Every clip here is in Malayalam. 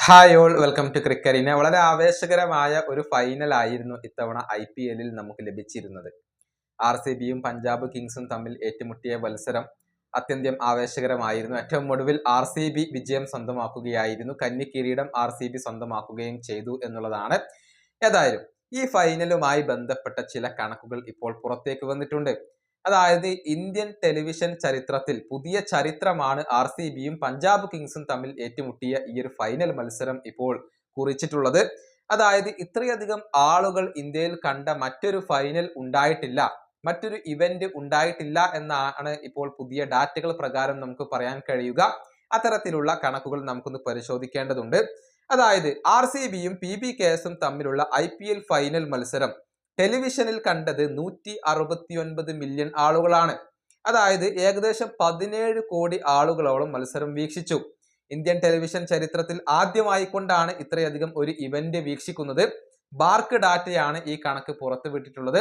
ഹായ് ഓൾ വെൽക്കം ടു ക്രിക്കറിനെ. വളരെ ആവേശകരമായ ഒരു ഫൈനൽ ആയിരുന്നു ഇത്തവണ IPL നമുക്ക് ലഭിച്ചിരുന്നത്. RCBയും പഞ്ചാബ് കിങ്സും തമ്മിൽ ഏറ്റുമുട്ടിയ മത്സരം അത്യന്തം ആവേശകരമായിരുന്നു. ഏറ്റവും ഒടുവിൽ RCB വിജയം സ്വന്തമാക്കുകയായിരുന്നു. കന്നി കിരീടം RCB സ്വന്തമാക്കുകയും ചെയ്തു എന്നുള്ളതാണ്. ഏതായാലും ഈ ഫൈനലുമായി ബന്ധപ്പെട്ട ചില കണക്കുകൾ ഇപ്പോൾ പുറത്തേക്ക് വന്നിട്ടുണ്ട്. അതായത് ഇന്ത്യൻ ടെലിവിഷൻ ചരിത്രത്തിൽ പുതിയ ചരിത്രമാണ് RCBയും പഞ്ചാബ് കിങ്സും തമ്മിൽ ഏറ്റുമുട്ടിയ ഈ ഒരു ഫൈനൽ മത്സരം ഇപ്പോൾ കുറിച്ചിട്ടുള്ളത്. അതായത് ഇത്രയധികം ആളുകൾ ഇന്ത്യയിൽ കണ്ട മറ്റൊരു ഫൈനൽ ഉണ്ടായിട്ടില്ല, മറ്റൊരു ഇവന്റ് ഉണ്ടായിട്ടില്ല എന്നാണ് ഇപ്പോൾ പുതിയ ഡാറ്റകൾ പ്രകാരം നമുക്ക് പറയാൻ കഴിയുക. അത്തരത്തിലുള്ള കണക്കുകൾ നമുക്കൊന്ന് പരിശോധിക്കേണ്ടതുണ്ട്. അതായത് RCBയും PBKSും തമ്മിലുള്ള IPL ഫൈനൽ മത്സരം ടെലിവിഷനിൽ കണ്ടത് 169 മില്യൺ ആളുകളാണ്. അതായത് ഏകദേശം 17 കോടി ആളുകളോളം മത്സരം വീക്ഷിച്ചു. ഇന്ത്യൻ ടെലിവിഷൻ ചരിത്രത്തിൽ ആദ്യമായിക്കൊണ്ടാണ് ഇത്രയധികം ഒരു ഇവന്റ് വീക്ഷിക്കുന്നത്. ബാർക്ക് ഡാറ്റയാണ് ഈ കണക്ക് പുറത്തുവിട്ടിട്ടുള്ളത്.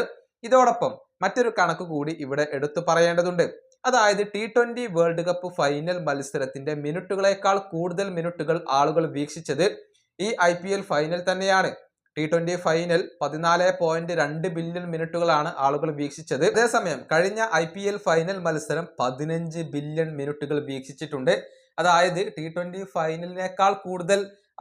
ഇതോടൊപ്പം മറ്റൊരു കണക്ക് കൂടി ഇവിടെ എടുത്തു പറയേണ്ടതുണ്ട്. അതായത് T20 വേൾഡ് കപ്പ് ഫൈനൽ മത്സരത്തിന്റെ മിനിറ്റുകളേക്കാൾ കൂടുതൽ മിനിറ്റുകൾ ആളുകൾ വീക്ഷിച്ചത് ഈ IPL ഫൈനൽ തന്നെയാണ്. T20 ഫൈനൽ 14.2 ബില്യൺ മിനിറ്റുകളാണ് ആളുകൾ വീക്ഷിച്ചത്. അതേസമയം കഴിഞ്ഞ IPL ഫൈനൽ മത്സരം 15 ബില്യൺ മിനിറ്റുകൾ വീക്ഷിച്ചിട്ടുണ്ട്. അതായത് T20 ഫൈനലിനേക്കാൾ കൂടുതൽ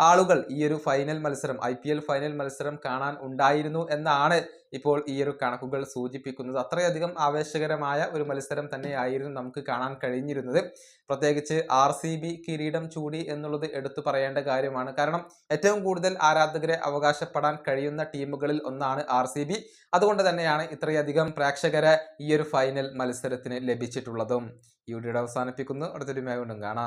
ആളുകൾ ഈ ഒരു ഫൈനൽ മത്സരം IPL ഫൈനൽ മത്സരം കാണാൻ ഉണ്ടായിരുന്നു എന്നാണ് ഇപ്പോൾ ഈ ഒരു കണക്കുകൾ സൂചിപ്പിക്കുന്നത്. അത്രയധികം ആവേശകരമായ ഒരു മത്സരം തന്നെയായിരുന്നു നമുക്ക് കാണാൻ കഴിഞ്ഞിരുന്നത്. പ്രത്യേകിച്ച് RCB കിരീടം ചൂടി എന്നുള്ളത് എടുത്തു പറയേണ്ട കാര്യമാണ്. കാരണം ഏറ്റവും കൂടുതൽ ആരാധകരെ അവകാശപ്പെടാൻ കഴിയുന്ന ടീമുകളിൽ ഒന്നാണ് RCB. അതുകൊണ്ട് തന്നെയാണ് ഇത്രയധികം പ്രേക്ഷകരെ ഈ ഒരു ഫൈനൽ മത്സരത്തിന് ലഭിച്ചിട്ടുള്ളതും. ഈ വീഡിയോ അവസാനിപ്പിക്കുന്നു. അടുത്തൊരു വീണ്ടും കാണാം.